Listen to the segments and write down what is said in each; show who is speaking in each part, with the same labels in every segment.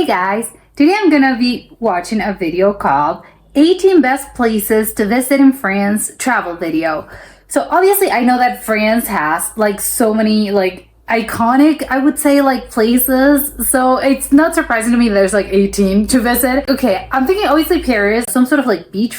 Speaker 1: Hey guys, today I'm gonna be watching a video called 18 Best Places to Visit in France Travel Video. So obviously I know that France has like so many like iconic, I would say, like places. So it's not surprising to me there's like 18 to visit. Okay, I'm thinking obviously Paris, some sort of like beach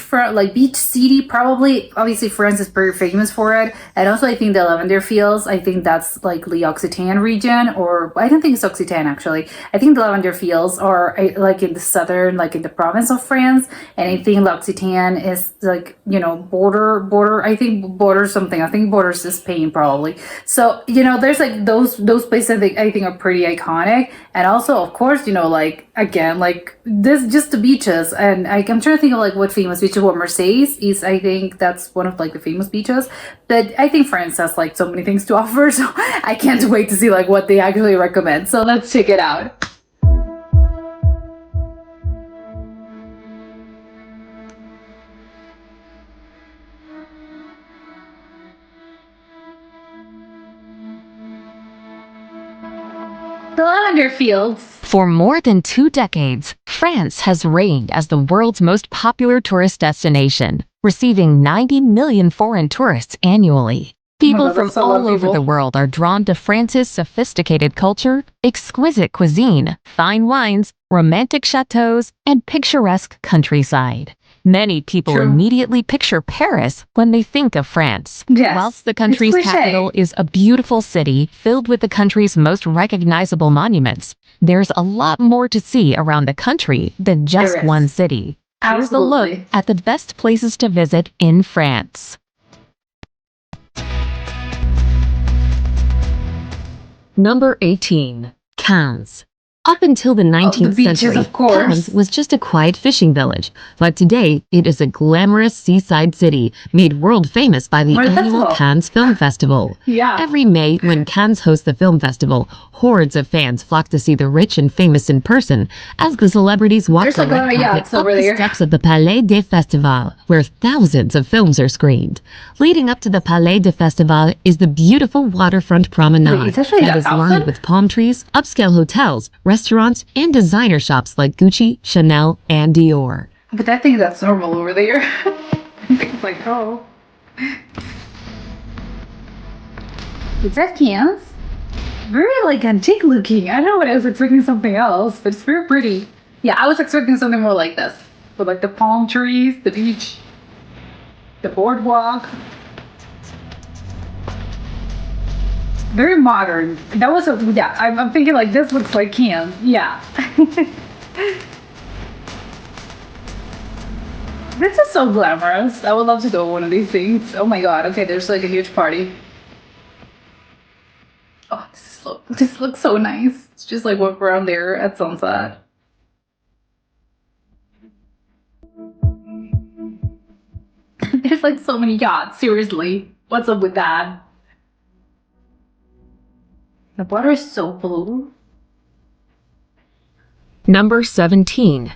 Speaker 1: city probably. Obviously France is very famous for it. And also I think the Lavender Fields, I think that's like the Occitan region, or I don't think it's Occitan actually. I think the Lavender Fields are like in the southern, like in the province of France. And I think L'Occitan is like, border, I think border something. I think borders to Spain probably. So, there's like those places I think are pretty iconic. And also, of course, like again, like this just the beaches. And I'm trying to think of like what famous beaches. What Marseille is, I think that's one of like the famous beaches. But I think France has like so many things to offer, so I can't wait to see like what they actually recommend. So let's check it out. The Lavender Fields.
Speaker 2: For more than 2 decades, France has reigned as the world's most popular tourist destination, receiving 90 million foreign tourists annually. People
Speaker 1: God,
Speaker 2: from
Speaker 1: that's a lot of
Speaker 2: all over the
Speaker 1: people.
Speaker 2: world are drawn to France's sophisticated culture, exquisite cuisine, fine wines, romantic chateaus, and picturesque countryside. Many people
Speaker 1: True.
Speaker 2: immediately picture Paris when they think of France.
Speaker 1: Yes,
Speaker 2: Whilst the
Speaker 1: it's
Speaker 2: country's
Speaker 1: cliche.
Speaker 2: capital is a beautiful city filled with the country's most recognizable monuments, there's a lot more to see around the country than just
Speaker 1: There is.
Speaker 2: one city. Here's a look
Speaker 1: Absolutely.
Speaker 2: at the best places to visit in France. Number 18. Cannes. Up until the
Speaker 1: Oh, the
Speaker 2: 19th
Speaker 1: beaches,
Speaker 2: century,
Speaker 1: of course.
Speaker 2: Cannes was just a quiet fishing village, but today it is a glamorous seaside city made world famous by the
Speaker 1: What a
Speaker 2: annual
Speaker 1: festival.
Speaker 2: Cannes Film Festival.
Speaker 1: Yeah.
Speaker 2: Every May, when Cannes hosts the film festival, hordes of fans flock to see the rich and famous in person as the celebrities walk
Speaker 1: There's
Speaker 2: the
Speaker 1: like a lot
Speaker 2: red
Speaker 1: of
Speaker 2: carpet
Speaker 1: yachts
Speaker 2: up
Speaker 1: over
Speaker 2: the
Speaker 1: there.
Speaker 2: steps of the Palais des Festivals, where thousands of films are screened. Leading up to the Palais des Festivals is the beautiful waterfront promenade
Speaker 1: Wait, it's actually
Speaker 2: that
Speaker 1: that
Speaker 2: is lined
Speaker 1: thousand?
Speaker 2: with palm trees, upscale hotels, restaurants, and designer shops like Gucci, Chanel, and Dior.
Speaker 1: But I think that's normal over there. It's like, oh. Is that cans? Very like antique looking. I don't know what I was expecting something else, but it's very pretty. Yeah, I was expecting something more like this. With like the palm trees, the beach, the boardwalk. Very modern. That was a, yeah, I'm thinking like this looks like cans. Yeah. This is so glamorous. I would love to go to one of these things. Oh my god. Okay, there's like a huge party. Oh, this looks so nice. It's just like walk around there at sunset. There's like so many yachts. Seriously, what's up with that? The water is so blue.
Speaker 2: Number 17.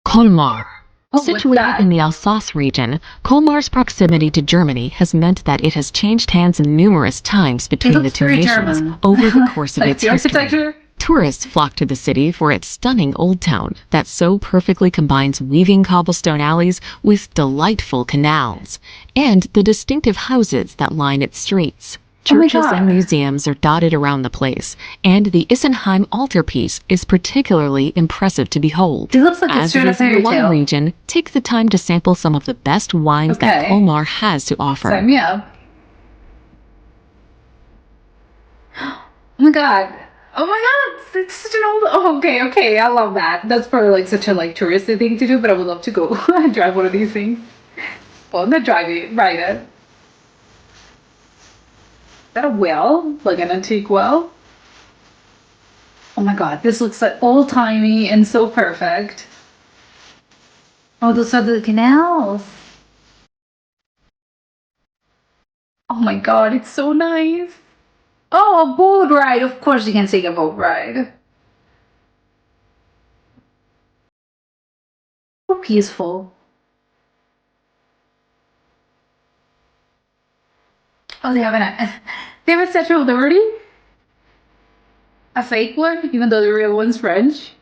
Speaker 2: Colmar.
Speaker 1: Oh, what's
Speaker 2: Situated
Speaker 1: that?
Speaker 2: in the Alsace region, Colmar's proximity to Germany has meant that it has changed hands numerous times between the
Speaker 1: looks
Speaker 2: two
Speaker 1: very
Speaker 2: nations
Speaker 1: German.
Speaker 2: over the course of
Speaker 1: Like
Speaker 2: its
Speaker 1: the
Speaker 2: history.
Speaker 1: architecture.
Speaker 2: Tourists flock to the city for its stunning old town that so perfectly combines weaving cobblestone alleys with delightful canals, and the distinctive houses that line its streets.
Speaker 1: Oh my
Speaker 2: Churches
Speaker 1: God.
Speaker 2: and museums are dotted around the place, and the Isenheim altarpiece is particularly impressive to behold.
Speaker 1: It looks like it's
Speaker 2: As
Speaker 1: straight
Speaker 2: it
Speaker 1: up
Speaker 2: is in the
Speaker 1: fairy
Speaker 2: wine
Speaker 1: tale.
Speaker 2: region, take the time to sample some of the best wines that
Speaker 1: Okay.
Speaker 2: Colmar has to offer.
Speaker 1: Sign me up. Oh my god. Oh my god. It's such an old. Oh, okay. I love that. That's probably like such a like touristy thing to do, but I would love to go and drive one of these things. Well, not drive it, ride it. Is that a well? Like an antique well? Oh my god, this looks like old timey and so perfect. Oh, those are the canals. Oh my god, it's so nice. Oh, a boat ride. Of course you can take a boat ride. So peaceful. Oh, they have a Statue of Liberty? A fake one, even though the real one's French.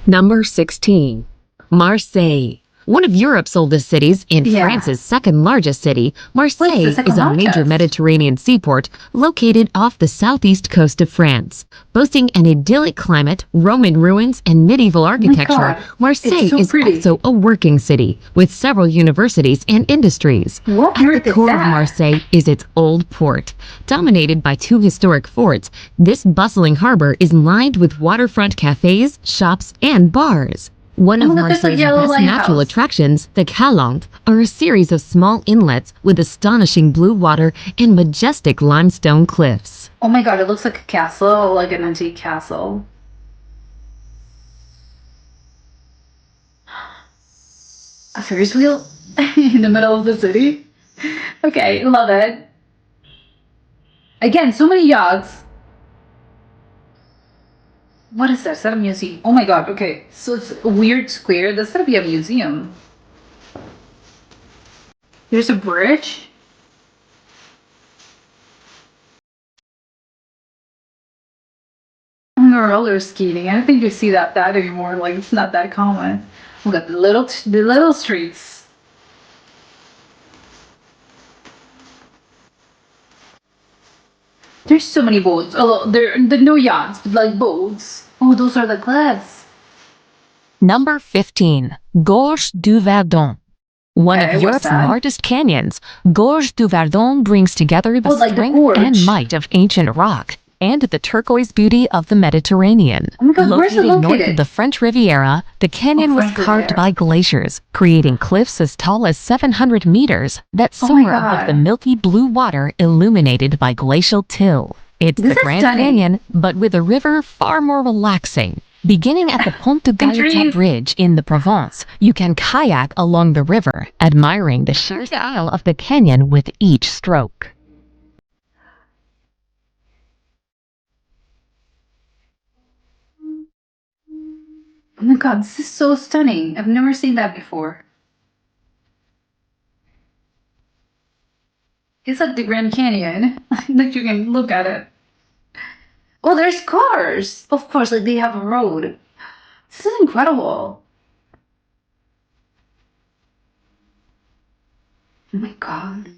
Speaker 2: Number 16. Marseille. One of Europe's oldest cities and
Speaker 1: Yeah.
Speaker 2: France's second largest city, Marseille
Speaker 1: second
Speaker 2: is a major
Speaker 1: largest?
Speaker 2: Mediterranean seaport located off the southeast coast of France. Boasting an idyllic climate, Roman ruins, and medieval architecture,
Speaker 1: God.
Speaker 2: Marseille
Speaker 1: It's so
Speaker 2: is
Speaker 1: pretty.
Speaker 2: also a working city with several universities and industries.
Speaker 1: What
Speaker 2: At the
Speaker 1: earth is
Speaker 2: core of
Speaker 1: that?
Speaker 2: Marseille is its old port. Dominated by two historic forts, this bustling harbor is lined with waterfront cafes, shops, and bars. One of
Speaker 1: Oh, look, there's a
Speaker 2: Marseille's
Speaker 1: yellow
Speaker 2: best natural
Speaker 1: lighthouse.
Speaker 2: attractions, the Calanque, are a series of small inlets with astonishing blue water and majestic limestone cliffs.
Speaker 1: Oh my god, it looks like a castle, like an antique castle. A Ferris wheel in the middle of the city? Okay, love it. Again, so many yachts. What is that? Is that a museum? Oh my god, okay. So it's a weird square. That's gotta be a museum. There's a bridge? Roller skating. I don't think you see that anymore. Like it's not that common. Look at the little streets. There's so many boats. Oh, there no yachts, but like boats. Oh, those are the cliffs.
Speaker 2: Number 15. Gorge du Verdon. One
Speaker 1: Okay,
Speaker 2: of
Speaker 1: what's
Speaker 2: Europe's
Speaker 1: that?
Speaker 2: largest canyons, Gorge du Verdon brings together the
Speaker 1: Oh, like the
Speaker 2: strength
Speaker 1: gorge.
Speaker 2: and might of ancient rock and the turquoise beauty of the Mediterranean.
Speaker 1: Oh my God, where's it
Speaker 2: Located north
Speaker 1: located?
Speaker 2: of the French Riviera, the canyon was
Speaker 1: French
Speaker 2: carved
Speaker 1: Riviera.
Speaker 2: by glaciers, creating cliffs as tall as 700 meters that
Speaker 1: Oh my
Speaker 2: soar above the
Speaker 1: God.
Speaker 2: milky blue water illuminated by glacial till. It's
Speaker 1: This
Speaker 2: the
Speaker 1: is
Speaker 2: Grand
Speaker 1: stunning.
Speaker 2: Canyon, but with a river far more relaxing. Beginning at the Pont de Galata
Speaker 1: Intrigued.
Speaker 2: Bridge in the Provence, you can kayak along the river, admiring the sheer style of the canyon with each stroke.
Speaker 1: Oh my god, this is so stunning. I've never seen that before. It's like the Grand Canyon. Like you can look at it. Oh, there's cars. Of course, like they have a road. This is incredible. Oh my god.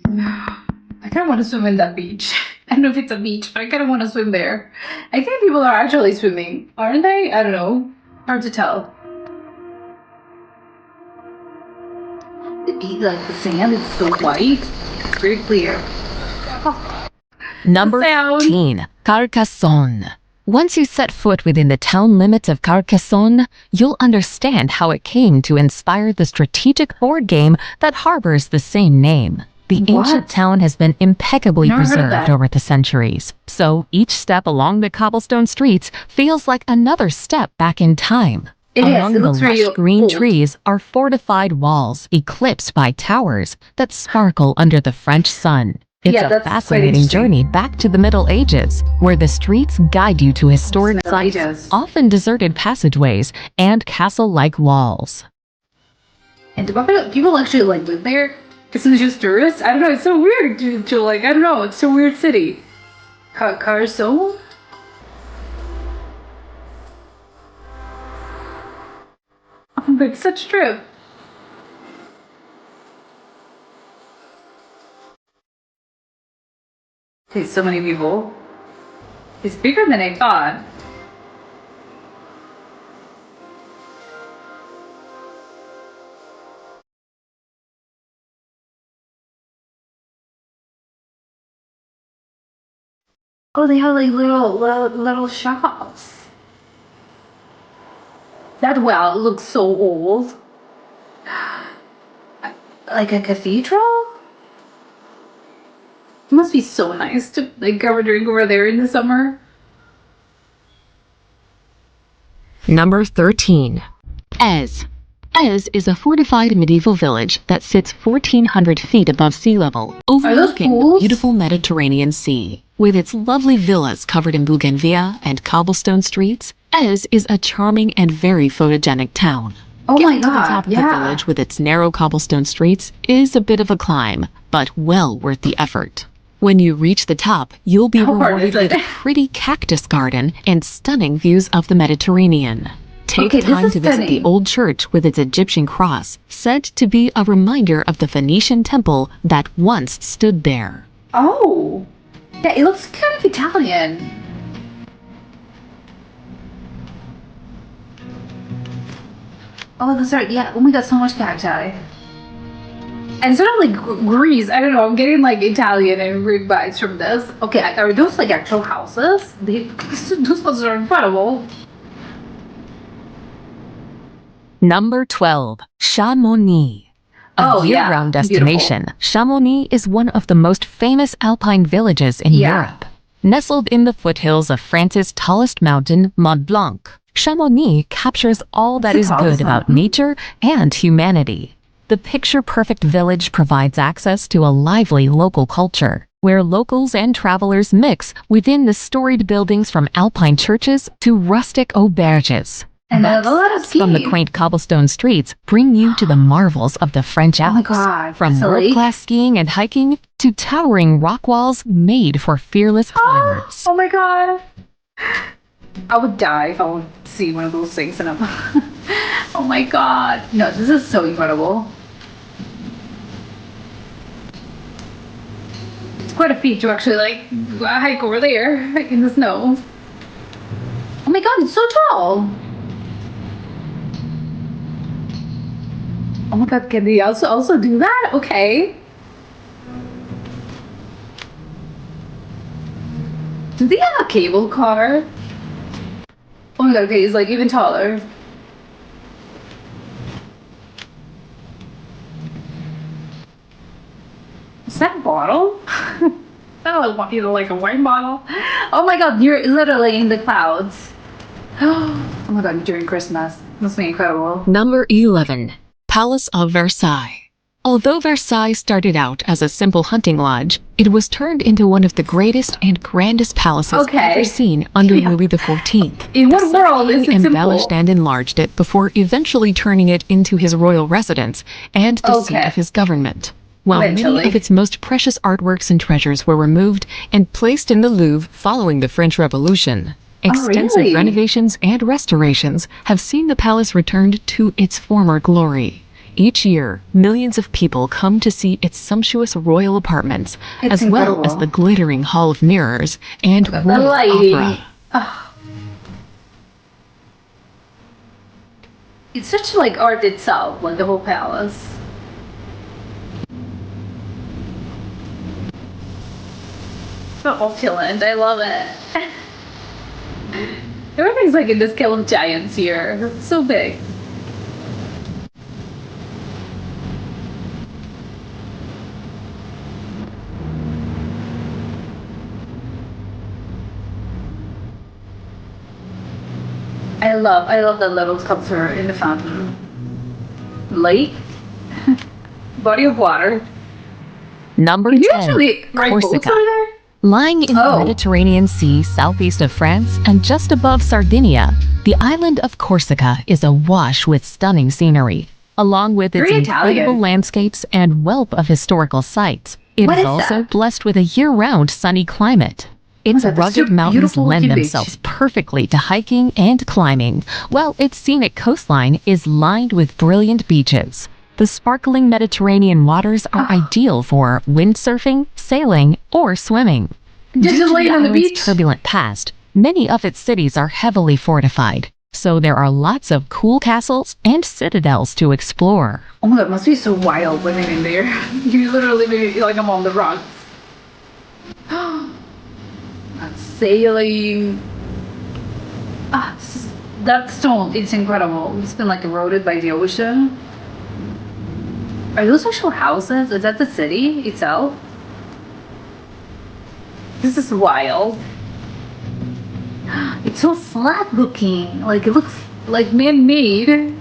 Speaker 1: I kind of want to swim in that beach. I don't know if it's a beach, but I kind of want to swim there. I think people are actually swimming, aren't they? I don't know. Hard to tell. The beach, like the sand, is so white. It's very clear.
Speaker 2: Number
Speaker 1: Sound.
Speaker 2: 15. Carcassonne. Once you set foot within the town limits of Carcassonne, you'll understand how it came to inspire the strategic board game that harbors the same name. The
Speaker 1: What?
Speaker 2: ancient town has been impeccably
Speaker 1: Never heard of
Speaker 2: preserved
Speaker 1: that.
Speaker 2: over the centuries, so each step along the cobblestone streets feels like another step back in time.
Speaker 1: It is.
Speaker 2: Among
Speaker 1: It
Speaker 2: the
Speaker 1: looks very
Speaker 2: lush green
Speaker 1: old.
Speaker 2: trees are fortified walls eclipsed by towers that sparkle under the French sun. It's
Speaker 1: Yeah,
Speaker 2: a
Speaker 1: that's quite
Speaker 2: fascinating
Speaker 1: interesting.
Speaker 2: journey back to the Middle Ages, where the streets guide you to historic
Speaker 1: Middle
Speaker 2: sites,
Speaker 1: Ages.
Speaker 2: often deserted passageways, and castle-like walls.
Speaker 1: And do people actually like live there? Because it's just tourists? I don't know. It's so weird to like. I don't know. It's a weird city. Carcassonne? Oh my god, such a trip. Okay, so many people. It's bigger than I thought. Oh, they have like little shops. That well looks so old. Like a cathedral? It must be so nice to like have a drink over there in the summer.
Speaker 2: Number 13. Eze. Eze is a fortified medieval village that sits 1,400 feet above sea level, overlooking the
Speaker 1: pools?
Speaker 2: beautiful Mediterranean Sea. With its lovely villas covered in bougainvillea and cobblestone streets, Eze is a charming and very photogenic town.
Speaker 1: Oh
Speaker 2: Getting
Speaker 1: my
Speaker 2: to the
Speaker 1: god,
Speaker 2: top of
Speaker 1: yeah.
Speaker 2: the village with its narrow cobblestone streets is a bit of a climb, but well worth the effort. When you reach the top, you'll be
Speaker 1: How hard
Speaker 2: rewarded
Speaker 1: is it?
Speaker 2: with a pretty cactus garden and stunning views of the Mediterranean. Take
Speaker 1: Okay, this
Speaker 2: time
Speaker 1: is
Speaker 2: to visit the
Speaker 1: stunning.
Speaker 2: old church with its Egyptian cross, said to be a reminder of the Phoenician temple that once stood there.
Speaker 1: Oh, yeah, it looks kind of Italian. Oh, those are, yeah, oh my god, so much cacti. And sort of like Greece, I don't know, I'm getting like Italian and Greek vibes from this. Okay, are those like actual houses? Those ones are incredible.
Speaker 2: Number 12. Chamonix. A
Speaker 1: Oh, yeah,
Speaker 2: year-round
Speaker 1: beautiful.
Speaker 2: destination, Chamonix is one of the most famous alpine villages in
Speaker 1: Yeah.
Speaker 2: Europe. Nestled in the foothills of France's tallest mountain, Mont Blanc, Chamonix captures all that
Speaker 1: the
Speaker 2: is
Speaker 1: tallest
Speaker 2: good about
Speaker 1: mountain?
Speaker 2: nature and humanity. The picture-perfect village provides access to a lively local culture, where locals and travelers mix within the storied buildings from alpine churches to rustic auberges.
Speaker 1: And a lot of
Speaker 2: Vibes from the
Speaker 1: skiing.
Speaker 2: quaint cobblestone streets bring you to the marvels of the French
Speaker 1: Oh my
Speaker 2: Alps.
Speaker 1: god,
Speaker 2: From
Speaker 1: silly.
Speaker 2: world-class skiing and hiking to towering rock walls made for fearless climbers.
Speaker 1: Oh my god. I would die if I would see one of those things and I'm oh my god. No, this is so incredible. It's quite a feat to actually like hike over there in the snow. Oh my god, it's so tall. Oh my god, can they also do that? Okay. Do they have a cable car? Oh my god, okay, it's like even taller. Is that a bottle? Oh, either like a wine bottle. Oh my god, you're literally in the clouds. Oh my god, during Christmas. Must be incredible.
Speaker 2: Number 11. Palace of Versailles. Although Versailles started out as a simple hunting lodge, it was turned into one of the greatest and grandest palaces
Speaker 1: Okay.
Speaker 2: ever seen under
Speaker 1: Yeah.
Speaker 2: Louis XIV.
Speaker 1: In what world is
Speaker 2: He
Speaker 1: it
Speaker 2: embellished
Speaker 1: simple?
Speaker 2: and enlarged it before eventually turning it into his royal residence and the seat
Speaker 1: Okay.
Speaker 2: of his government. While many
Speaker 1: Eventually.
Speaker 2: of its most precious artworks and treasures were removed and placed in the Louvre following the French Revolution, extensive
Speaker 1: really?
Speaker 2: renovations and restorations have seen the palace returned to its former glory. Each year, millions of people come to see its sumptuous royal apartments,
Speaker 1: It's
Speaker 2: as well
Speaker 1: incredible.
Speaker 2: as the glittering Hall of Mirrors and
Speaker 1: The
Speaker 2: Royal
Speaker 1: lighting.
Speaker 2: Opera.
Speaker 1: It's such like art itself, like the whole palace. So opulent, I love it. Everything's like in the scale of giants here. It's so big. I love that little sculpture in the fountain. Lake? Body of water.
Speaker 2: Number
Speaker 1: Can you
Speaker 2: 10.
Speaker 1: actually ride boats
Speaker 2: Corsica.
Speaker 1: over there?
Speaker 2: Lying in
Speaker 1: Oh.
Speaker 2: the Mediterranean Sea southeast of France and just above Sardinia, the island of Corsica is awash with stunning scenery. Along with its
Speaker 1: Very
Speaker 2: incredible
Speaker 1: Italian.
Speaker 2: landscapes and wealth of historical sites, it
Speaker 1: What
Speaker 2: is
Speaker 1: is
Speaker 2: also
Speaker 1: that?
Speaker 2: blessed with a year-round sunny climate. Its
Speaker 1: God, that's
Speaker 2: rugged
Speaker 1: so
Speaker 2: mountains
Speaker 1: beautiful
Speaker 2: lend
Speaker 1: looking beach.
Speaker 2: themselves perfectly to hiking and climbing, while its scenic coastline is lined with brilliant beaches. The sparkling Mediterranean waters are ideal for windsurfing, sailing, or swimming.
Speaker 1: Just
Speaker 2: Due to
Speaker 1: laying
Speaker 2: the
Speaker 1: on the
Speaker 2: island's
Speaker 1: beach?
Speaker 2: turbulent past, many of its cities are heavily fortified, so there are lots of cool castles and citadels to explore.
Speaker 1: Oh my god, it must be so wild living in there. You literally maybe like I'm on the rocks. Sailing. That stone, it's incredible. It's been like eroded by the ocean. Are those actual houses? Is that the city itself? This is wild. It's so flat looking. Like it looks like man-made.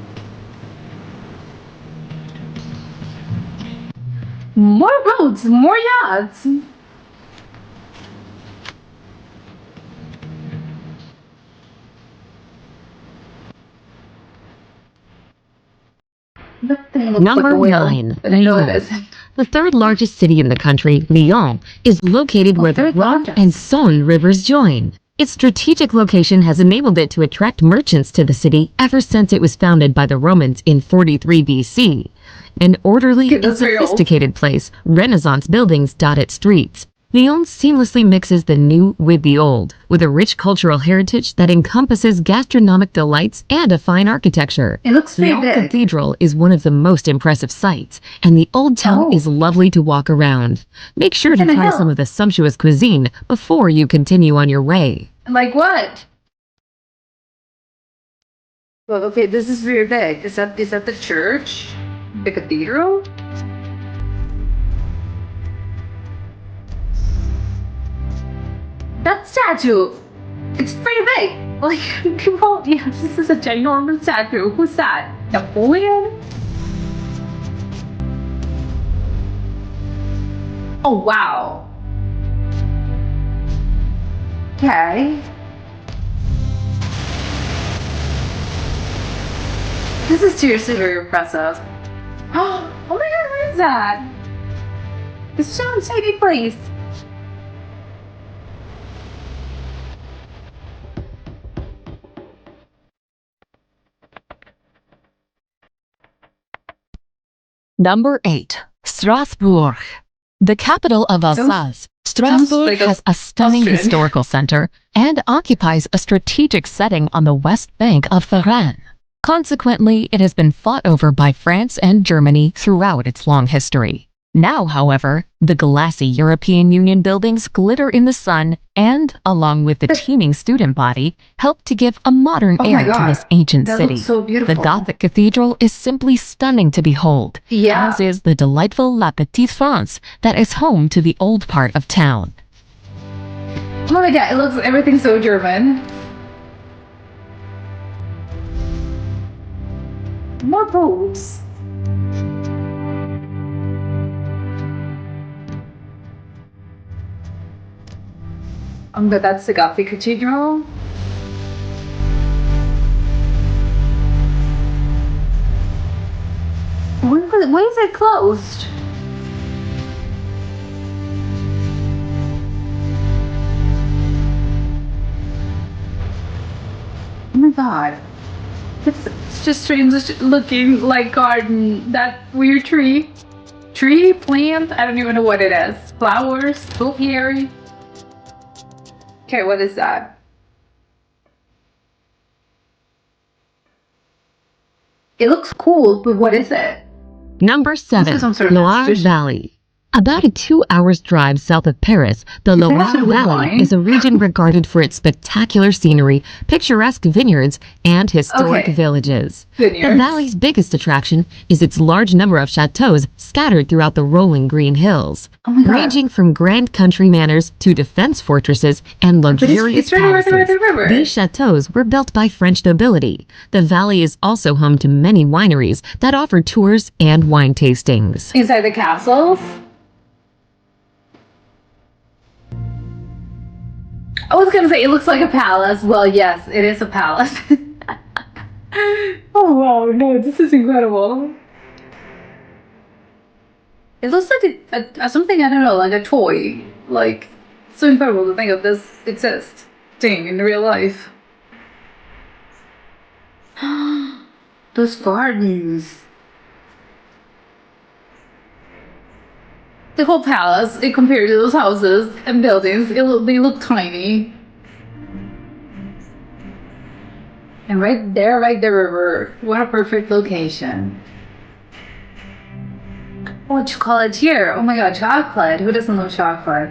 Speaker 1: More boats, more yachts. That thing looks
Speaker 2: Number
Speaker 1: like a whale.
Speaker 2: 9.
Speaker 1: But I know it
Speaker 2: Lyon.
Speaker 1: isn't.
Speaker 2: The third largest city in the country, Lyon, is located where the
Speaker 1: third
Speaker 2: Rhone
Speaker 1: largest.
Speaker 2: and Saône rivers join. Its strategic location has enabled it to attract merchants to the city ever since it was founded by the Romans in 43 BC. An orderly
Speaker 1: Okay,
Speaker 2: and
Speaker 1: that's very old.
Speaker 2: sophisticated place, Renaissance buildings dot its streets. Lyon seamlessly mixes the new with the old, with a rich cultural heritage that encompasses gastronomic delights and a fine architecture.
Speaker 1: It looks pretty
Speaker 2: Lyon
Speaker 1: big.
Speaker 2: Cathedral is one of the most impressive sights, and the old town
Speaker 1: Oh.
Speaker 2: is lovely to walk around. Make sure to
Speaker 1: in a
Speaker 2: try
Speaker 1: hill.
Speaker 2: some of the sumptuous cuisine before you continue on your way.
Speaker 1: Like what? Well, okay, this is very big. Is that the church? The cathedral? That statue! It's pretty big! Like, people, yeah, this is a ginormous statue. Who's that? Napoleon? Oh, wow. Okay. This is seriously very impressive. Oh my god, what is that? This is so exciting place.
Speaker 2: Number 8. Strasbourg. The capital of Alsace, Strasbourg
Speaker 1: like a
Speaker 2: has a stunning
Speaker 1: Austrian.
Speaker 2: historical center and occupies a strategic setting on the west bank of the Rhine. Consequently, it has been fought over by France and Germany throughout its long history. Now, however, the glassy European Union buildings glitter in the sun and, along with the teeming student body, help to give a modern
Speaker 1: Oh my
Speaker 2: air to
Speaker 1: God.
Speaker 2: this ancient
Speaker 1: That
Speaker 2: city.
Speaker 1: looks so beautiful.
Speaker 2: The Gothic cathedral is simply stunning to behold,
Speaker 1: Yeah.
Speaker 2: as is the delightful La Petite France that is home to the old part of town.
Speaker 1: Oh my god, it looks everything's so German. More boats. But that's the Gothic Cathedral. Why is it closed? Oh my god. It's just strange looking like garden. That weird tree. Tree? Plant? I don't even know what it is. Flowers? Topiary? Okay, what is that? It looks cool, but what is it?
Speaker 2: Number 7.
Speaker 1: This is some sort of
Speaker 2: Loire
Speaker 1: fish.
Speaker 2: Valley. About a 2 hours drive south of Paris, the
Speaker 1: that
Speaker 2: Loire
Speaker 1: actually
Speaker 2: Valley
Speaker 1: wine?
Speaker 2: is a region regarded for its spectacular scenery, picturesque vineyards, and historic
Speaker 1: Okay.
Speaker 2: villages.
Speaker 1: Vineyards.
Speaker 2: The valley's biggest attraction is its large number of chateaux scattered throughout the rolling green hills,
Speaker 1: Oh my god.
Speaker 2: ranging from grand country manors to defense fortresses and luxurious
Speaker 1: it's right over
Speaker 2: palaces.
Speaker 1: the river.
Speaker 2: These chateaux were built by French nobility. The valley is also home to many wineries that offer tours and wine tastings.
Speaker 1: Inside the castles? I was gonna say it looks like a palace. Well, yes, it is a palace. Oh wow, no, this is incredible. It looks like something, I don't know, like a toy. Like, so incredible to think of this existing in real life. Those gardens. The whole palace, compared to those houses and buildings, they look tiny. And right there, right the river. What a perfect location. What you call it here? Oh my god, chocolate. Who doesn't love chocolate?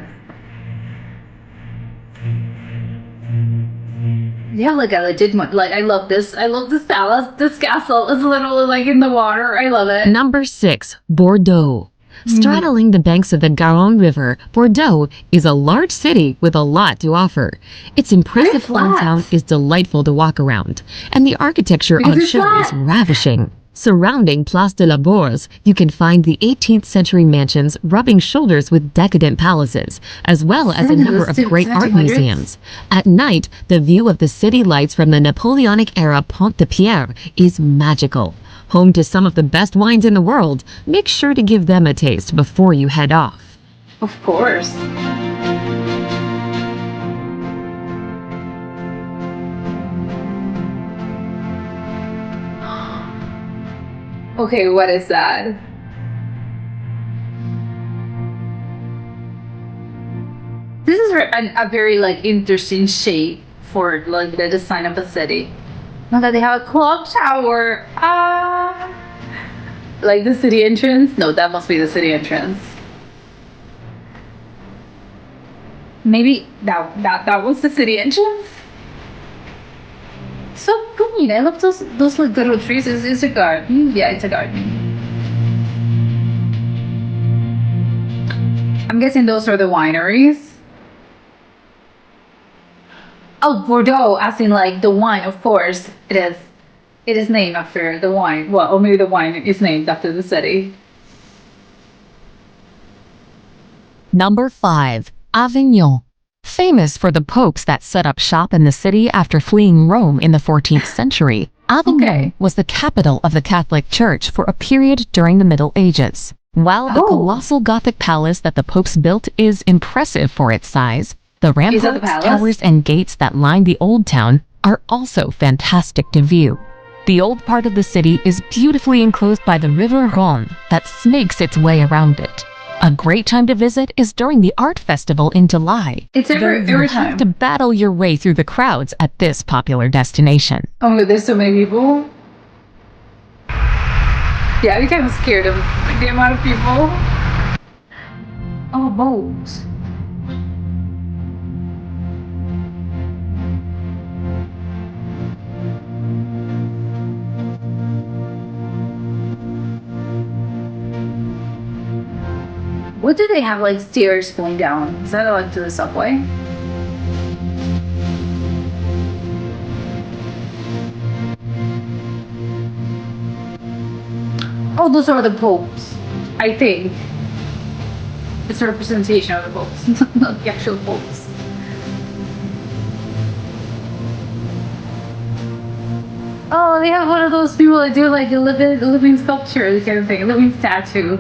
Speaker 1: Yeah, like a legit one. Like, I love this. I love this palace. This castle is literally like in the water. I love it.
Speaker 2: Number 6. Bordeaux. Straddling the banks of the Garonne River, Bordeaux is a large city with a lot to offer. Its impressive
Speaker 1: Very
Speaker 2: old
Speaker 1: flat.
Speaker 2: town is delightful to walk around, and the architecture
Speaker 1: Because
Speaker 2: on
Speaker 1: it's
Speaker 2: show
Speaker 1: flat.
Speaker 2: is ravishing. Surrounding Place de la Bourse, you can find the 18th century mansions rubbing shoulders with decadent palaces, as well as a
Speaker 1: Really?
Speaker 2: number of
Speaker 1: Those
Speaker 2: great art
Speaker 1: 1700s?
Speaker 2: museums. At night, the view of the city lights from the Napoleonic era Pont de Pierre is magical. Home to some of the best wines in the world, make sure to give them a taste before you head off.
Speaker 1: Of course. Okay, what is that? This is a very like interesting shape for like the design of a city. Now that they have a clock tower. Ah, like the city entrance? No, that must be the city entrance. Maybe that was the city entrance. So green. I love those like little trees. Is a garden? Yeah, it's a garden. I'm guessing those are the wineries. Oh, Bordeaux, as in like the wine, of course. It is. It is named after the wine. Well, or maybe the wine is named after the city.
Speaker 2: Number 5. Avignon. Famous for the popes that set up shop in the city after fleeing Rome in the 14th century, Avignon
Speaker 1: Okay.
Speaker 2: was the capital of the Catholic Church for a period during the Middle Ages. While the
Speaker 1: Oh.
Speaker 2: colossal Gothic palace that the popes built is impressive for its size, the
Speaker 1: Is that the
Speaker 2: ramparts,
Speaker 1: palace?
Speaker 2: towers, and gates that line the Old Town are also fantastic to view. The old part of the city is beautifully enclosed by the River Rhône that snakes its way around it. A great time to visit is during the art festival in July.
Speaker 1: It's
Speaker 2: though
Speaker 1: every
Speaker 2: you have
Speaker 1: time.
Speaker 2: to battle your way through the crowds at this popular destination.
Speaker 1: Oh, but there's so many people. Yeah, I kind of scared of the amount of people. Oh, boats. What do they have like stairs going down? Is that like to the subway? Oh, those are the popes. I think. It's a representation of the popes, not the actual popes. Oh, they have one of those people that do like a living sculpture, kind of thing, a living statue.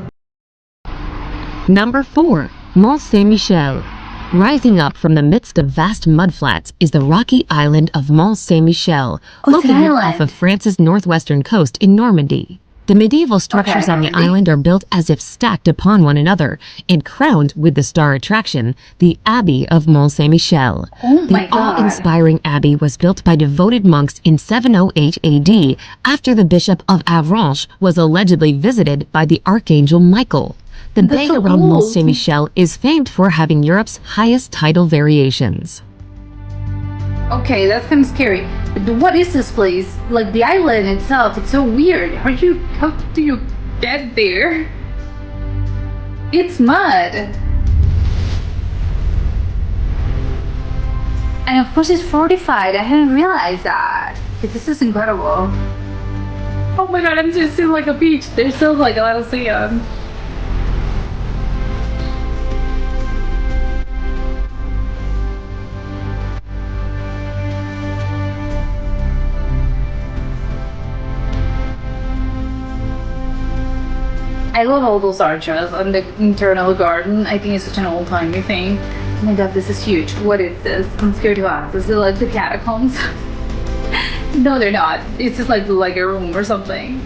Speaker 2: Number 4. Mont Saint-Michel. Rising up from the midst of vast mudflats is the rocky island of Mont Saint-Michel,
Speaker 1: Oh, it's an
Speaker 2: located
Speaker 1: island.
Speaker 2: off of France's northwestern coast in Normandy. The medieval structures
Speaker 1: Okay,
Speaker 2: on the
Speaker 1: Normandy.
Speaker 2: island are built as if stacked upon one another and crowned with the star attraction, the Abbey of Mont Saint-Michel.
Speaker 1: Oh my
Speaker 2: The
Speaker 1: God.
Speaker 2: awe-inspiring abbey was built by devoted monks in 708 AD after the bishop of Avranches was allegedly visited by the archangel Michael. The
Speaker 1: That's
Speaker 2: bay
Speaker 1: so
Speaker 2: around Mont
Speaker 1: cool.
Speaker 2: Saint-Michel is famed for having Europe's highest tidal variations.
Speaker 1: Okay, that's kind of scary. But what is this place? Like the island itself, it's so weird. How do you get there? It's mud. And of course it's fortified. I hadn't realized that. But this is incredible. Oh my god, I'm just in like a beach. There's still like a lot of sand. I love all those arches and the internal garden. I think it's such an old-timey thing. Oh my god, this is huge. What is this? I'm scared to ask. Is it like the catacombs? No, they're not. It's just like a room or something.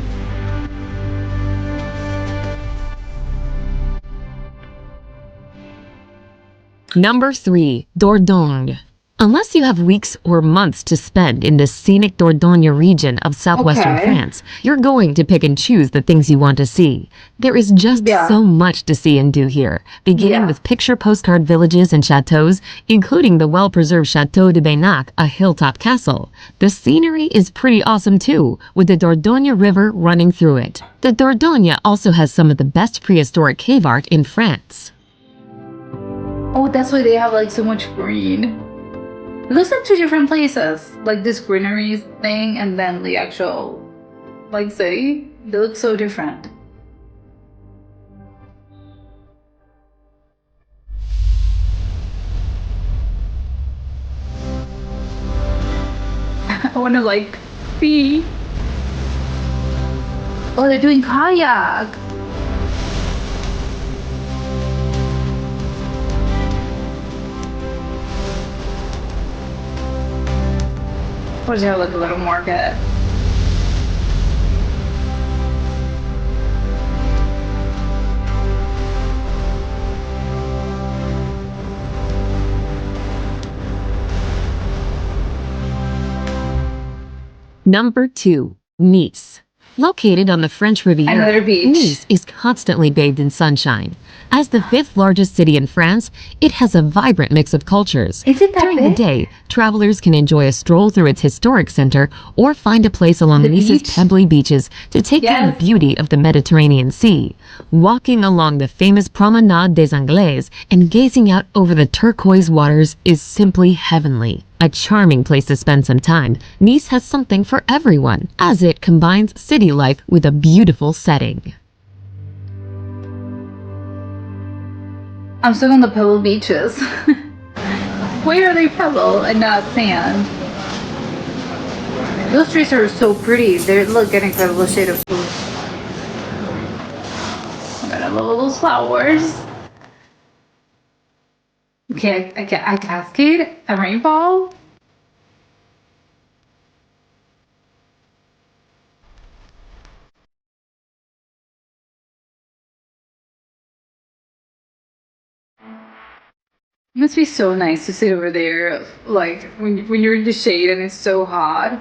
Speaker 2: Number 3. Dordogne. Unless you have weeks or months to spend in the scenic Dordogne region of southwestern
Speaker 1: Okay.
Speaker 2: France, you're going to pick and choose the things you want to see. There is just
Speaker 1: Yeah.
Speaker 2: so much to see and do here, beginning
Speaker 1: Yeah.
Speaker 2: with picture postcard villages and chateaux, including the well-preserved Chateau de Baynac, a hilltop castle. The scenery is pretty awesome too, with the Dordogne River running through it. The Dordogne also has some of the best prehistoric cave art in France.
Speaker 1: Oh, that's why they have like so much green. It looks like two different places. Like this greenery thing and then the actual like city. They look so different. I wanna like see. Oh, they're doing kayak. Or is there like a little market?
Speaker 2: Number 2. Nice. Located on the French Riviera,
Speaker 1: Another beach.
Speaker 2: Nice is constantly bathed in sunshine. As the 5th largest city in France, it has a vibrant mix of cultures.
Speaker 1: Is it that
Speaker 2: During
Speaker 1: big?
Speaker 2: the day, travelers can enjoy a stroll through its historic center or find a place along
Speaker 1: The
Speaker 2: Nice's
Speaker 1: beach?
Speaker 2: pebbly beaches to take in
Speaker 1: Yes.
Speaker 2: the beauty of the Mediterranean Sea. Walking along the famous Promenade des Anglais and gazing out over the turquoise waters is simply heavenly. A charming place to spend some time, Nice has something for everyone, as it combines city life with a beautiful setting.
Speaker 1: I'm still on the pebble beaches. Where are they pebble and not sand? Those trees are so pretty. They look an incredible shade of blue. Oh my god, I love all those flowers. Okay, I cascade a rainfall. It must be so nice to sit over there, like when you're in the shade and it's so hot.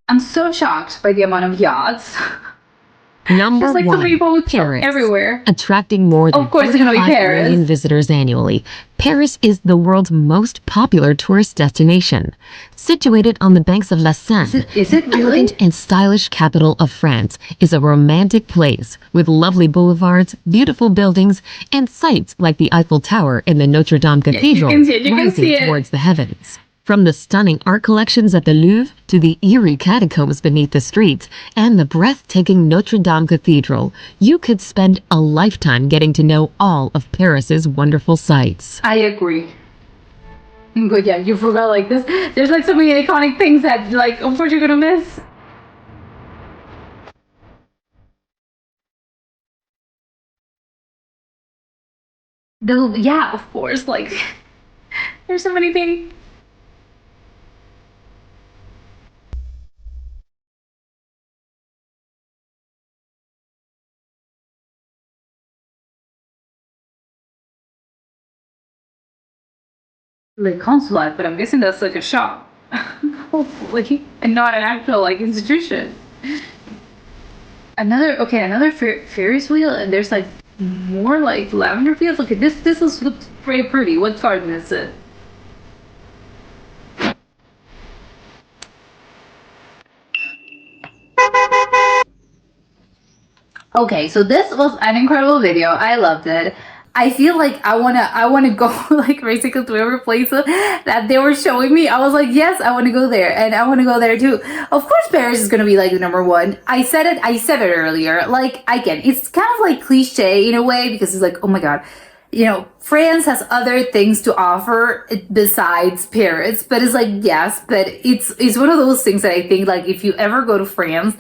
Speaker 1: I'm so shocked by the amount of yachts.
Speaker 2: Number
Speaker 1: There's like so
Speaker 2: 1.
Speaker 1: many boats
Speaker 2: Paris.
Speaker 1: everywhere.
Speaker 2: Attracting more than
Speaker 1: Of course it's gonna be
Speaker 2: 45
Speaker 1: Paris.
Speaker 2: million visitors annually, Paris is the world's most popular tourist destination. Situated on the banks of La Seine,
Speaker 1: Is it
Speaker 2: the
Speaker 1: really?
Speaker 2: elegant and stylish capital of France is a romantic place with lovely boulevards, beautiful buildings, and sights like the Eiffel Tower and the Notre Dame Cathedral
Speaker 1: can see it, you can
Speaker 2: rising
Speaker 1: see it.
Speaker 2: towards the heavens. From the stunning art collections at the Louvre to the eerie catacombs beneath the streets and the breathtaking Notre Dame Cathedral, you could spend a lifetime getting to know all of Paris's wonderful sights.
Speaker 1: I agree. But yeah, you forgot like this. There's like so many iconic things that like of course you're gonna miss. Yeah, of course. Like there's so many things. Like consulate, but I'm guessing that's like a shop. Hopefully, and not an actual like institution. Another Ferris wheel, and there's like more like lavender fields. Look at this. Looks very pretty. What garden is it? Okay, so this was an incredible video. I loved it. I feel like I wanna go like basically to every place that they were showing me. I was like, yes, I wanna go there, and I wanna go there too. Of course, Paris is gonna be like the number one. I said it earlier. Like again, it's kind of like cliche in a way because it's like, oh my god, you know, France has other things to offer besides Paris. But it's like yes, but it's one of those things that I think like if you ever go to France,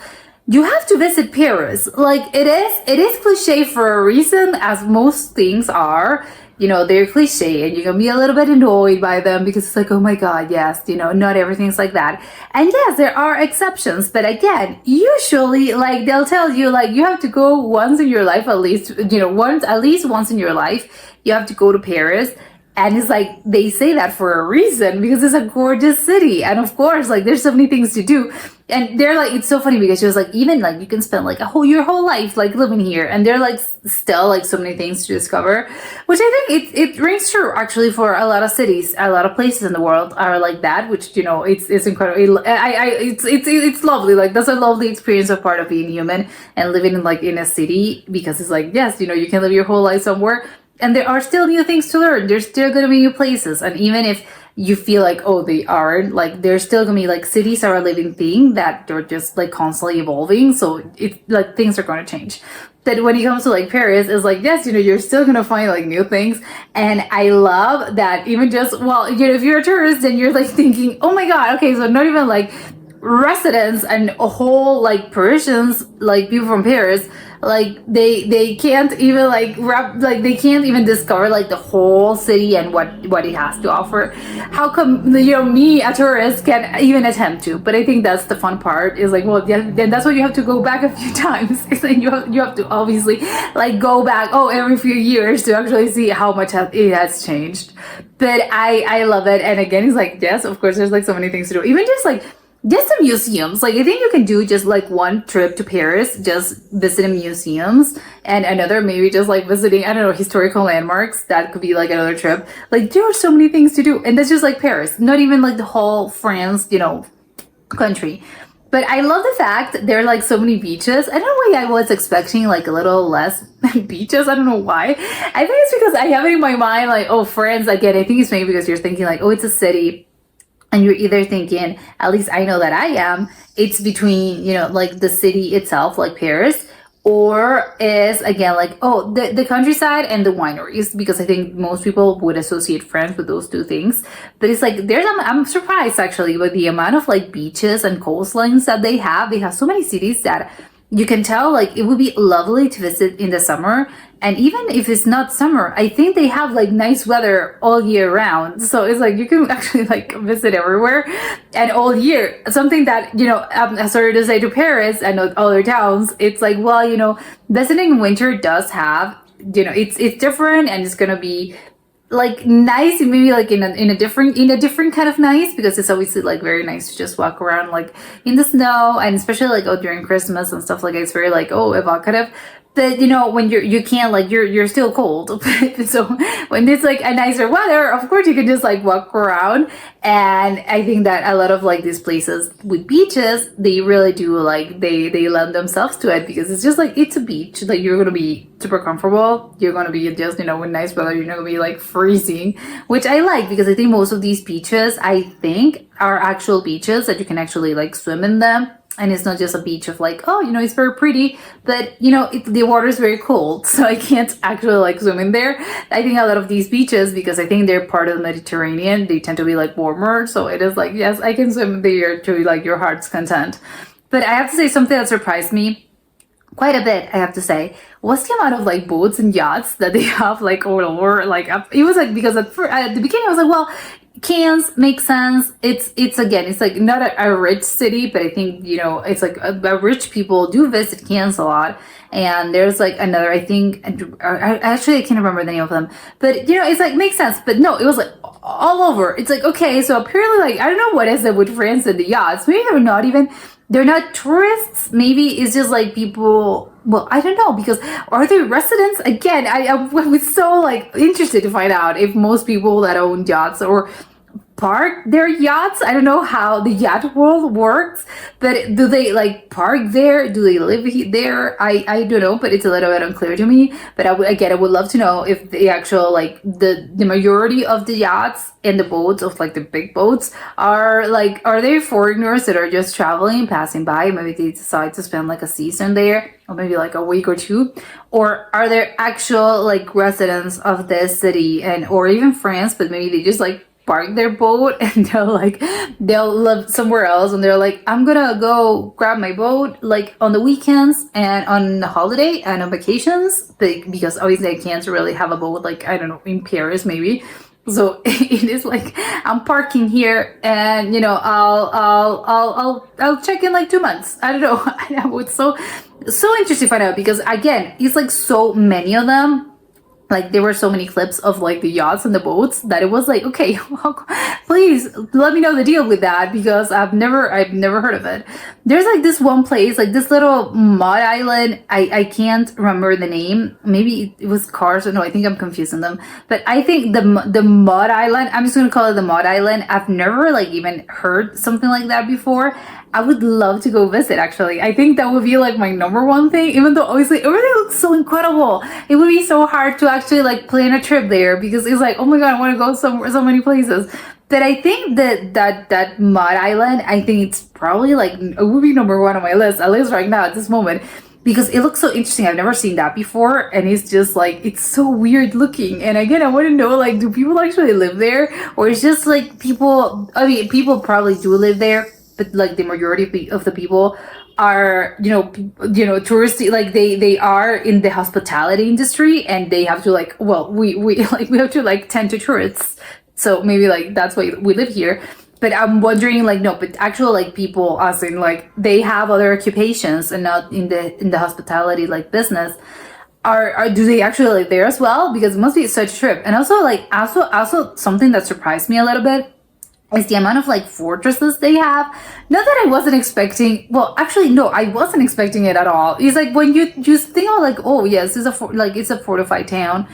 Speaker 1: you have to visit Paris. Like it is cliche for a reason, as most things are. You know, they're cliche and you're gonna be a little bit annoyed by them because it's like, oh my god, yes, you know, not everything's like that. And yes, there are exceptions, but again, usually like they'll tell you like you have to go once in your life at least, you know, at least once in your life, you have to go to Paris. And it's like they say that for a reason because it's a gorgeous city. And of course, like there's so many things to do. And they're like, it's so funny because she was like, even like you can spend like your whole life like living here. And they're like still like so many things to discover, which I think it rings true actually for a lot of cities, a lot of places in the world are like that, which, you know, it's incredible. It's lovely. Like that's a lovely experience of part of being human and living in like in a city because it's like, yes, you know, you can live your whole life somewhere. And there are still new things to learn. There's still going to be new places. And even if you feel like, oh, they aren't, like, there's still going to be, like, cities are a living thing that they're just, like, constantly evolving. So, it's, like, things are going to change. But when it comes to, like, Paris, it's like, yes, you know, you're still going to find, like, new things. And I love that even just, well, you know, if you're a tourist, then you're, like, thinking, oh, my God, okay, so not even, like, residents and a whole, like, Parisians, like, people from Paris, like they can't even like wrap, like they can't even discover like the whole city and what it has to offer. How come, you know, me, a tourist, can even attempt to? But I think that's the fun part, is like, well, yeah, then that's why you have to go back a few times. It's like you have to obviously like go back every few years to actually see how much it has changed. But I love it. And again, it's like, yes, of course, there's like so many things to do, even just like just the museums. Like, I think you can do just like one trip to Paris, just visiting museums, and another maybe just like visiting, I don't know, historical landmarks. That could be like another trip. Like, there are so many things to do, and that's just like Paris, not even like the whole France, you know, country. But I love the fact there are like so many beaches. I don't know why I was expecting like a little less beaches. I don't know why. I think it's because I have it in my mind like, oh, France again. I think it's maybe because you're thinking like, oh, it's a city. And you're either thinking, at least I know that I am, it's between, you know, like the city itself, like Paris, or is again like, oh, the countryside and the wineries, because I think most people would associate France with those two things. But it's like, I'm surprised actually with the amount of like beaches and coastlines that they have. They have so many cities that you can tell like it would be lovely to visit in the summer. And even if it's not summer, I think they have like nice weather all year round. So it's like you can actually like visit everywhere and all year. Something that, you know, sorry to say to Paris and other towns, it's like, well, you know, visiting in winter does have, you know, it's different, and it's gonna be like nice, maybe like in a different kind of nice, because it's obviously like very nice to just walk around like in the snow, and especially like during Christmas and stuff like that, it's very like evocative. But you know, when you can't, like you're still cold. So when it's like a nicer weather, of course you can just like walk around. And I think that a lot of like these places with beaches, they really do like they lend themselves to it, because it's just like it's a beach. Like you're gonna be super comfortable. You're gonna be just, you know, with nice weather, you're not gonna be like freezing, which I like, because I think most of these beaches, I think, are actual beaches that you can actually like swim in them. And it's not just a beach of like, oh, you know, it's very pretty, but you know, the water is very cold, so I can't actually like swim in there. I think a lot of these beaches, because I think they're part of the Mediterranean, they tend to be like warmer, so it is like, yes, I can swim there to like your heart's content. But I have to say, something that surprised me quite a bit, I have to say, was the amount of like boats and yachts that they have like all over. Like it was like, because at the beginning I was like, well, Cannes makes sense. It's again, it's like not a rich city, but I think, you know, it's like rich people do visit Cannes a lot. And there's like another, I think, actually I can't remember the name of them, but you know, it's like makes sense. But no, it was like all over. It's like, okay, so apparently, like, I don't know what is it with France and the yachts. Maybe they're not tourists. Maybe it's just like people. Well, I don't know, because are they residents? Again, I was so like interested to find out if most people that own yachts or park their yachts. I don't know how the yacht world works, but do they like park there? Do they live there? I don't know, but it's a little bit unclear to me. But I would love to know if the actual like the majority of the yachts and the boats, of like the big boats, are they foreigners that are just traveling, passing by? Maybe they decide to spend like a season there, or maybe like a week or two, or are there actual like residents of this city and or even France, but maybe they just like park their boat and they'll live somewhere else, and they're like, I'm gonna go grab my boat like on the weekends and on the holiday and on vacations, because obviously I can't really have a boat like, I don't know, in Paris maybe. So it is like, I'm parking here, and you know, I'll check in like 2 months. I don't know. I was so interested to find out, because again, it's like so many of them. Like there were so many clips of like the yachts and the boats that it was like, okay, well, please let me know the deal with that, because I've never heard of it. There's like this one place, like this little mud island. I can't remember the name. Maybe it was Cars. No, I think I'm confusing them. But I think the mud island, I'm just gonna call it the mud island. I've never like even heard something like that before. I would love to go visit, actually. I think that would be like my number one thing, even though obviously everything looks so incredible. It would be so hard to actually like plan a trip there, because it's like, oh my God, I want to go somewhere, so many places. But I think that mud island, I think it's probably like, it would be number one on my list, at least right now at this moment, because it looks so interesting. I've never seen that before, and it's just like, it's so weird looking. And again, I want to know, like, do people actually live there, or it's just like people, I mean, people probably do live there, but like the majority of the people are touristy, like they are in the hospitality industry, and they have to like, well, we like we have to like tend to tourists, so maybe like that's why we live here. But I'm wondering, like, no, but actual like people, as in like they have other occupations and not in the hospitality like business. Are do they actually live there as well? Because it must be such a trip. And also like also something that surprised me a little bit is the amount of like fortresses they have. Not that I wasn't expecting. Well, actually, no, I wasn't expecting it at all. It's like when you just think of like, oh yes, it's a fortified town.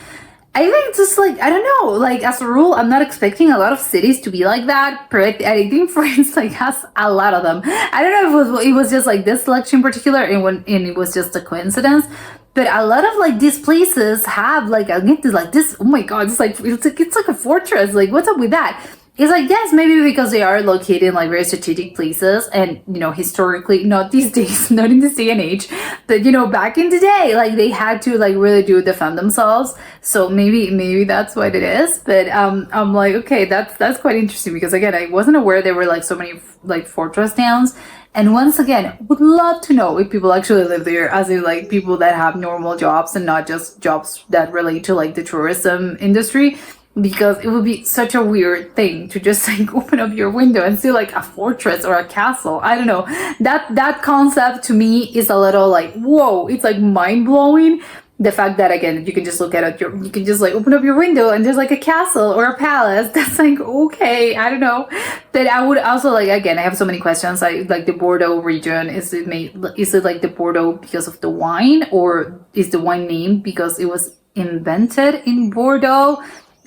Speaker 1: I think just like, I don't know, like as a rule, I'm not expecting a lot of cities to be like that. But I think France like has a lot of them. I don't know if it was just like this selection in particular, and it was just a coincidence. But a lot of like these places have like, I get to like this. Oh my god, it's like a fortress. Like, what's up with that? It's like, yes, maybe because they are located in like very strategic places, and historically, not these days, not in this day and age, but back in the day, like they had to like really do defend themselves. So maybe that's what it is. But I'm like, okay, that's quite interesting, because again, I wasn't aware there were like so many like fortress towns. And once again, would love to know if people actually live there, as in like people that have normal jobs and not just jobs that relate to like the tourism industry. Because it would be such a weird thing to just like open up your window and see like a fortress or a castle. I don't know. That concept to me is a little like, whoa, it's like mind blowing. The fact that again, you can just look at it, you can just like open up your window and there's like a castle or a palace. That's like, okay, I don't know. But I would also like, again, I have so many questions. I like the Bordeaux region. Is it like the Bordeaux because of the wine, or is the wine named because it was invented in Bordeaux?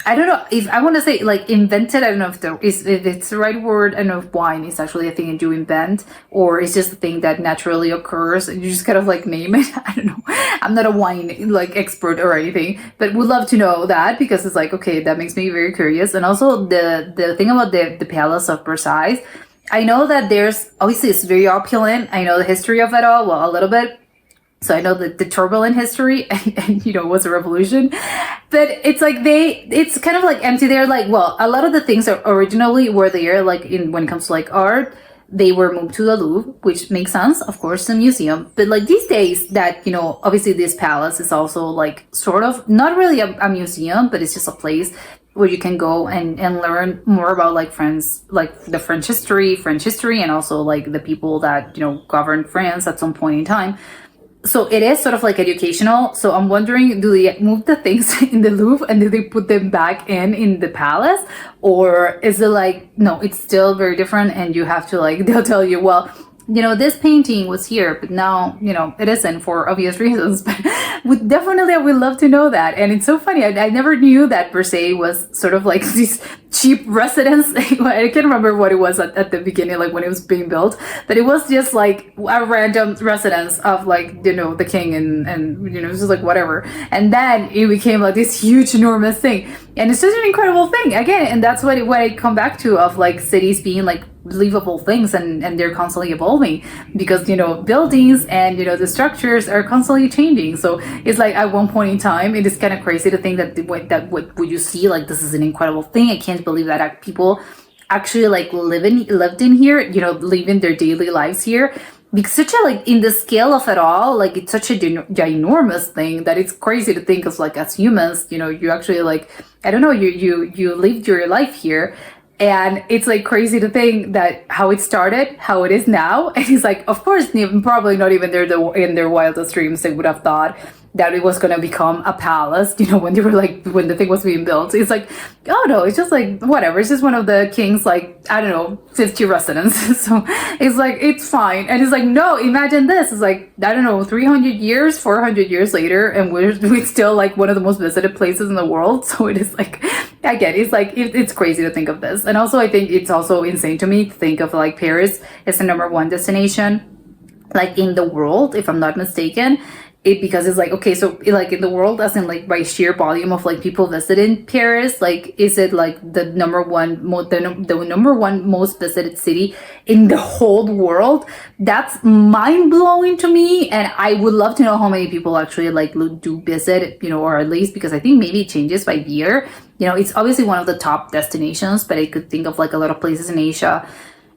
Speaker 1: I don't know if I want to say like invented. I don't know if it's the right word. I don't know if wine is actually a thing that you invent, or it's just a thing that naturally occurs and you just kind of like name it. I don't know. I'm not a wine like expert or anything, but would love to know that, because it's like, okay, that makes me very curious. And also the thing about the Palace of Versailles, I know that there's obviously it's very opulent. I know the history of it all, well, a little bit. So I know the turbulent history and was a revolution, but it's like it's kind of like empty. They're like, well, a lot of the things that originally were there, like when it comes to like art, they were moved to the Louvre, which makes sense, of course, the museum. But like these days that, obviously this palace is also like sort of not really a museum, but it's just a place where you can go and learn more about like France, like the French history, and also like the people that, governed France at some point in time. So it is sort of like educational. So I'm wondering, do they move the things in the Louvre and do they put them back in the palace? Or is it like, no, it's still very different and you have to like, they'll tell you, well, this painting was here, but now, it isn't for obvious reasons. But I would love to know that. And it's so funny. I never knew that Versailles was sort of like this cheap residence. I can't remember what it was at the beginning, like when it was being built, but it was just like a random residence of like, the king and it was just like whatever. And then it became like this huge, enormous thing. And it's just an incredible thing again. And that's what I come back to, of like cities being like believable things, and they're constantly evolving, because buildings and the structures are constantly changing. So it's like at one point in time, it is kind of crazy to think that what would you see, like, this is an incredible thing. I can't believe that people actually like lived in here, living their daily lives here. Because such a like in the scale of it all, like it's such a ginormous thing that it's crazy to think of, like, as humans, you actually like, I don't know, you lived your life here. And it's like crazy to think that how it started, how it is now. And it's like, of course, probably not even in their wildest dreams they would have thought that it was going to become a palace, when they were like, when the thing was being built. It's like, oh no, it's just like, whatever. It's just one of the king's, like, I don't know, 50 residences. So it's like, it's fine. And it's like, no, imagine this. It's like, I don't know, 300 years, 400 years later, and we're still like one of the most visited places in the world. So it is like, again, it's like, it's crazy to think of this. And also, I think it's also insane to me to think of like Paris as the #1 destination, like in the world, if I'm not mistaken. Because it's like, okay, so like in the world, as in like by sheer volume of like people visiting Paris, like is it like the #1 most visited city in the whole world? That's mind blowing to me, and I would love to know how many people actually like do visit, or at least, because I think maybe it changes by year. It's obviously one of the top destinations, but I could think of like a lot of places in Asia,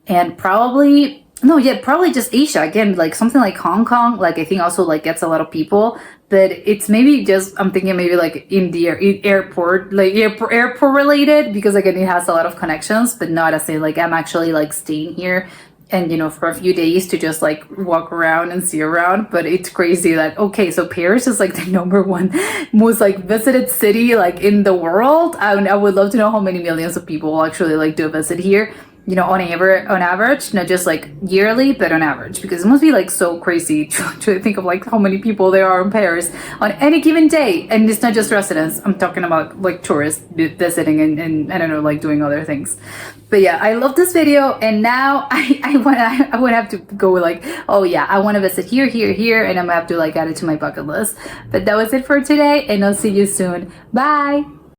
Speaker 1: and probably No, yeah, probably just Asia. Again, like something like Hong Kong, like I think also like gets a lot of people. But it's maybe just I'm thinking maybe like in the airport, like airport related, because again it has a lot of connections, but not as in like I'm actually like staying here and for a few days to just like walk around and see around. But it's crazy that okay, so Paris is like the number one most like visited city like in the world. I would love to know how many millions of people will actually like do a visit here, on average, not just like yearly, but on average, because it must be like so crazy to think of like how many people there are in Paris on any given day. And it's not just residents. I'm talking about like tourists visiting and I don't know, like doing other things. But yeah, I love this video, and now I would have to go like, oh yeah, I want to visit here, here, here, and I'm gonna have to like add it to my bucket list. But that was it for today, and I'll see you soon. Bye.